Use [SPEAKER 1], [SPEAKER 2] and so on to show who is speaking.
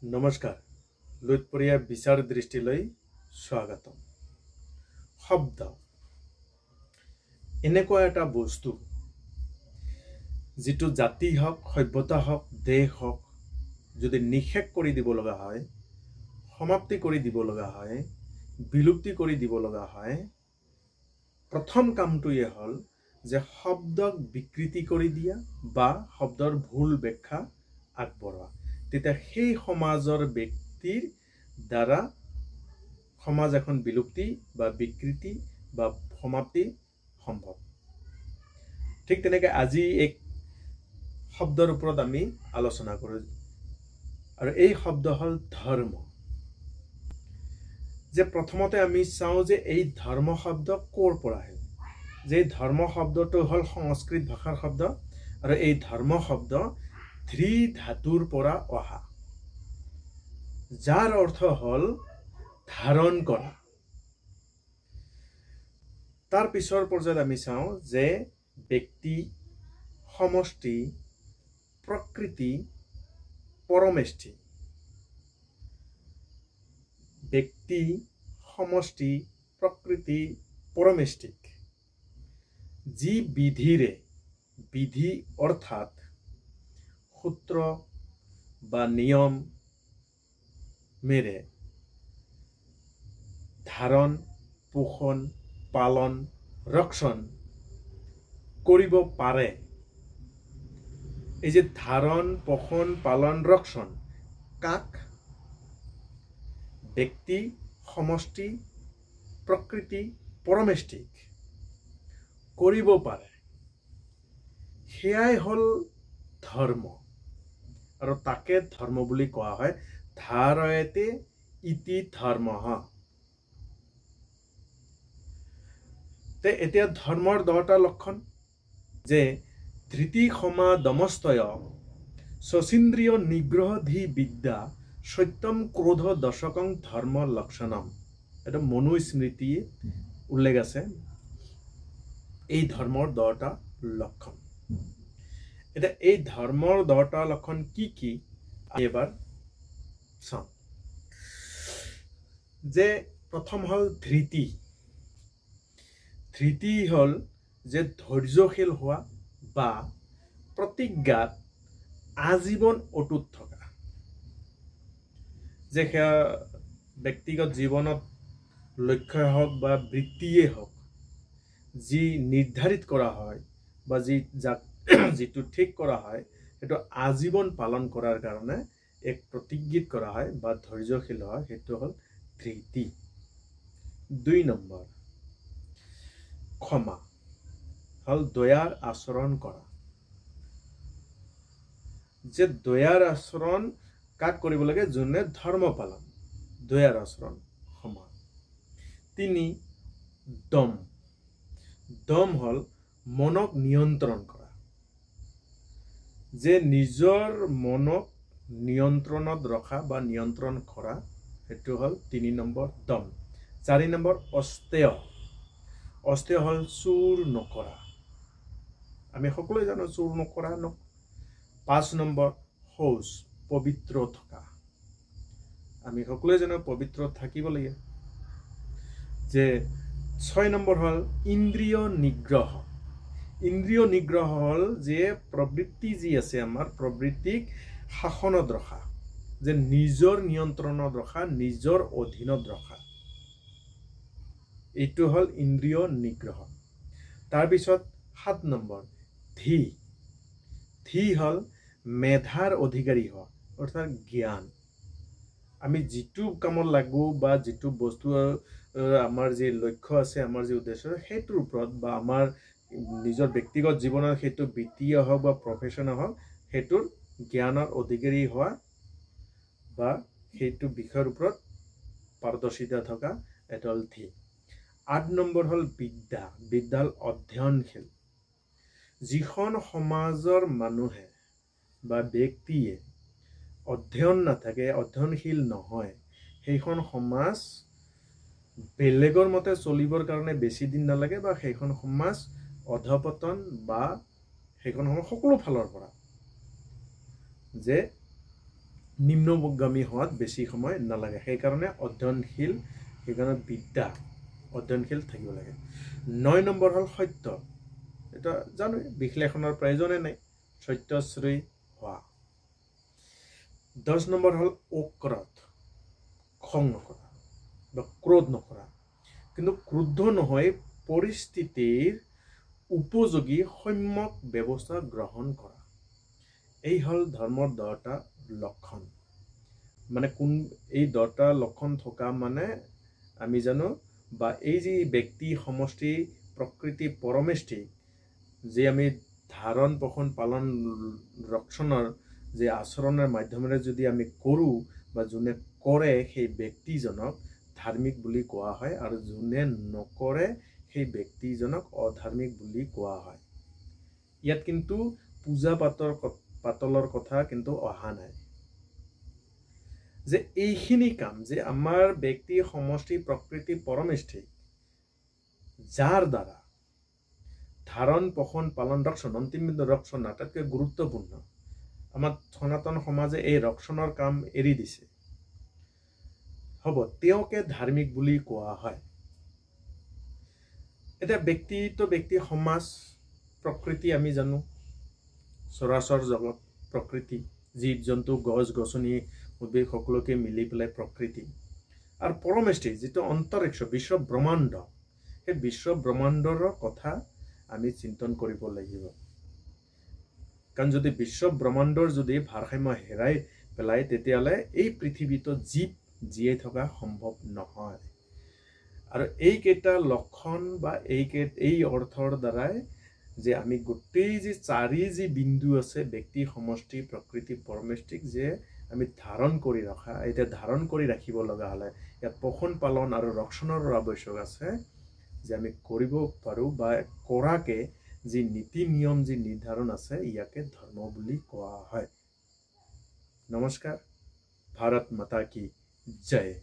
[SPEAKER 1] নমস্কাৰ লুইতপৰীয়া বিচাৰ দৃষ্টিলৈ স্বাগতম। শব্দ এনেকুৱা এটা বস্তু যিটো জাতি হওক, সভ্যতা হওক, দেশ হওক যদি নিশেষ কৰি দিব লগা হয়, সমাপ্তি কৰি দিব লগা হয়, বিলুপ্তি কৰি দিব লগা হয়, প্ৰথম কামটোৱে হ'ল যে শব্দক বিকৃতি কৰি দিয়া বা শব্দৰ ভুল ব্যাখ্যা আগবঢ়োৱা। তেতিয়া সেই সমাজৰ ব্যক্তিৰ দ্বাৰা সমাজ এখন বিলুপ্তি বা বিকৃতি বা সমাপ্তি সম্ভৱ। ঠিক তেনেকৈ আজি এক শব্দৰ ওপৰত আমি আলোচনা কৰোঁ আৰু এই শব্দ হ'ল ধৰ্ম। যে প্ৰথমতে আমি চাওঁ যে এই ধৰ্ম শব্দ ক'ৰ পৰা আহিল। যে ধৰ্ম শব্দটো হ'ল সংস্কৃত ভাষাৰ শব্দ আৰু এই ধৰ্ম শব্দ ধৃ ধাতুৰ পৰা অহা, যাৰ অৰ্থ হ'ল ধাৰণ কৰা। তাৰ পিছৰ পৰ্যায়ত আমি চাওঁ যে ব্যক্তি, সমষ্টি, প্ৰকৃতি, পৰমেষ্ঠি। ব্যক্তি, সমষ্টি, প্ৰকৃতি, পৰমেষ্ঠিক যি বিধিৰে, বিধি অৰ্থাৎ সূত্ৰ বা নিয়ম মেৰে ধাৰণ, পোষণ, পালন, ৰক্ষণ কৰিব পাৰে। এই যে ধাৰণ, পোষণ, পালন, ৰক্ষণ কাক? ব্যক্তি, সমষ্টি, প্ৰকৃতি, পৰমেষ্ঠিক কৰিব পাৰে। সেয়াই হ'ল ধৰ্ম আৰু তাকে ধৰ্ম বুলি কোৱা হয়। ধাৰয়তে ইতি ধৰ্মঃ। এতিয়া ধৰ্মৰ 10টা লক্ষণ যে ধৃতি, ক্ষমা, দমস্তয়, শচীন্দ্ৰিয় নিগ্ৰহধি বিদ্যা, সত্যম, ক্ৰোধ, দশকং ধৰ্ম লক্ষণম। এটা মনুস্মৃতি উল্লেখ আছে এই ধৰ্মৰ 10টা লক্ষণ। এতিয়া এই ধৰ্মৰ 10টা লক্ষণ কি কি এবাৰ চাওঁ। যে প্ৰথম হ'ল ধৃতি। ধৃতি হ'ল যে ধৈৰ্যশীল হোৱা বা প্ৰতিজ্ঞাত আজীৱন অটুট থকা। যে সেয়া ব্যক্তিগত জীৱনত লক্ষ্যই হওক বা বৃত্তিয়ে হওক, যি নিৰ্ধাৰিত কৰা হয় বা যিটো ঠিক কৰা হয় সেইটো আজীৱন পালন কৰাৰ কাৰণে এক প্ৰতিজ্ঞিত কৰা হয় বা ধৈৰ্যশীল হয়, সেইটো হ'ল ধৃতি। 2 নম্বৰ ক্ষমা হ'ল দয়াৰ আচৰণ কৰা। যে দয়াৰ আচৰণ কাক কৰিব লাগে? যোনে ধৰ্ম পালন। দয়াৰ আচৰণ ক্ষমা। 3 দম। দম হ'ল মনক নিয়ন্ত্ৰণ কৰা। যে নিজৰ মনক নিয়ন্ত্ৰণত ৰখা বা নিয়ন্ত্ৰণ কৰা, সেইটো হ'ল 3 নম্বৰ দম। 4 নম্বৰ অস্তেয়। অস্তেয় হ'ল চুৰ নকৰা। আমি সকলোৱে জানো চুৰ নকৰা। 5 নম্বৰ শৌচ, পবিত্ৰ থকা। আমি সকলোৱে জানো পবিত্ৰ থাকিব লাগে। যে 6 নম্বৰ হ'ল ইন্দ্ৰিয় নিগ্ৰহ। ইন্দ্ৰিয় নিগ্ৰহ হ'ল যে প্ৰবৃত্তি যি আছে আমাৰ, প্ৰবৃত্তিক শাসনত ৰখা, যে নিজৰ নিয়ন্ত্ৰণত ৰখা, নিজৰ অধীনত ৰখা, এইটো হ'ল ইন্দ্ৰিয় নিগ্ৰহ। তাৰপিছত 7 নম্বৰ ধী। ধী হ'ল মেধাৰ অধিকাৰী হোৱা, অৰ্থাৎ জ্ঞান। আমি যিটো কামত লাগো বা যিটো বস্তু আমাৰ যি লক্ষ্য আছে, আমাৰ যি উদ্দেশ্য, সেইটোৰ ওপৰত বা আমাৰ নিজৰ ব্যক্তিগত জীৱনত সেইটো বৃত্তিয়ে হওক বা প্ৰফেশ্যনে হওক, সেইটোৰ জ্ঞানৰ অধিকাৰী হোৱা বা সেইটো বিষয়ৰ ওপৰত পাৰদৰ্শিতা থকা, এটা হ'ল ধী। 8 নম্বৰ হ'ল বিদ্যা। বিদ্যা হ'ল অধ্যয়নশীল। যিখন সমাজৰ মানুহে বা ব্যক্তিয়ে অধ্যয়ন নাথাকে, অধ্যয়নশীল নহয়, সেইখন সমাজ বেলেগৰ মতে চলিবৰ কাৰণে বেছি দিন নালাগে বা সেইখন সমাজ অধপতন বা সেইখন সমাজ সকলো ফালৰ পৰা যে নিম্নগামী হোৱাত বেছি সময় নালাগে সেইকাৰণে অধ্যয়নশীল সেইকাৰণে বিদ্যা অধ্যয়নশীল থাকিব লাগে 9 নম্বৰ হ'ল সত্য এটা জানো বিশ্লেষণৰ প্ৰয়োজনে নাই সত্যশ্ৰী হোৱা 10 নম্বৰ হ'ল অক্ৰোধ খং নকৰা বা ক্ৰোধ নকৰা কিন্তু ক্ৰুদ্ধ নহয় পৰিস্থিতিৰ উপযোগী সম্যক ব্যৱস্থা গ্ৰহণ কৰা এই হল ধৰ্মৰ 10টা লক্ষণ মানে কোন এই 10টা লক্ষণ থকা মানে আমি জানো বা এই যে ব্যক্তি সমষ্টি প্ৰকৃতি পৰমেষ্টি যে আমি ধাৰণ পোষণ পালন ৰক্ষণৰ যে আচৰণৰ মাধ্যমেৰে যদি আমি কৰো বা যোনে কৰে সেই ব্যক্তিজনক ধাৰ্মিক বুলি কোৱা হয় আৰু যোনে নকৰে সেই ব্যক্তিজনক অধাৰ্মিক বুলি কোৱা হয় ইয়াত কিন্তু পূজা পাতলৰ কথা কিন্তু অহা নাই যে এইখিনি কাম যে আমাৰ ব্যক্তি সমষ্টি প্ৰকৃতি পৰমেষ্টি যাৰ দ্বাৰা ধাৰণ পোষণ পালন ৰক্ষণ অন্তিম ৰক্ষণ আটাইতকৈ গুৰুত্বপূৰ্ণ আমাৰ সনাতন সমাজে এই ৰক্ষণৰ কাম এৰি দিছে হ'ব তেওঁকে ধাৰ্মিক বুলি কোৱা হয় এটা ব্যক্তি সমাজ প্ৰকৃতি আমি জানো চৰাচৰ জগত প্ৰকৃতি জীৱ জন্তু গছ গছনি উদ্ভিদ সকলোকে মিলি পেলাই প্ৰকৃতি আৰু পৰমেষ্টি যেটো অন্তৰিক্ষ বিশ্ব ব্ৰহ্মাণ্ড সেই বিশ্ব ব্ৰহ্মাণ্ডৰ কথা আমি চিন্তন কৰিব লাগিব কাৰণ যদি বিশ্ব ব্ৰহ্মাণ্ডৰ যদি ভাৰসাম্য হেৰাই পেলাই তেতিয়ালে এই পৃথিৱীটো জীৱ জীয়াই থকা সম্ভৱ নহয় আৰু এই কেইটা লক্ষণ বা এই অৰ্থৰ দ্বাৰাই যে আমি গোটেই যে চাৰি যে বিন্দু আছে ব্যক্তি সমষ্টি প্ৰকৃতি পৰমেষ্টিক যে আমি ধাৰণ কৰি ৰখা এটা ধাৰণ কৰি ৰাখিব লগা হলে ইয়াত পোষণ পালন আৰু ৰক্ষণৰ আৱশ্যক আছে যে আমি কৰিব পাৰো বা কৰাকে যি নীতি নিয়ম যি নিৰ্ধাৰণ আছে ইয়াকে ধৰ্ম বুলি কোৱা হয় নমস্কাৰ ভাৰত মাতা কি জয়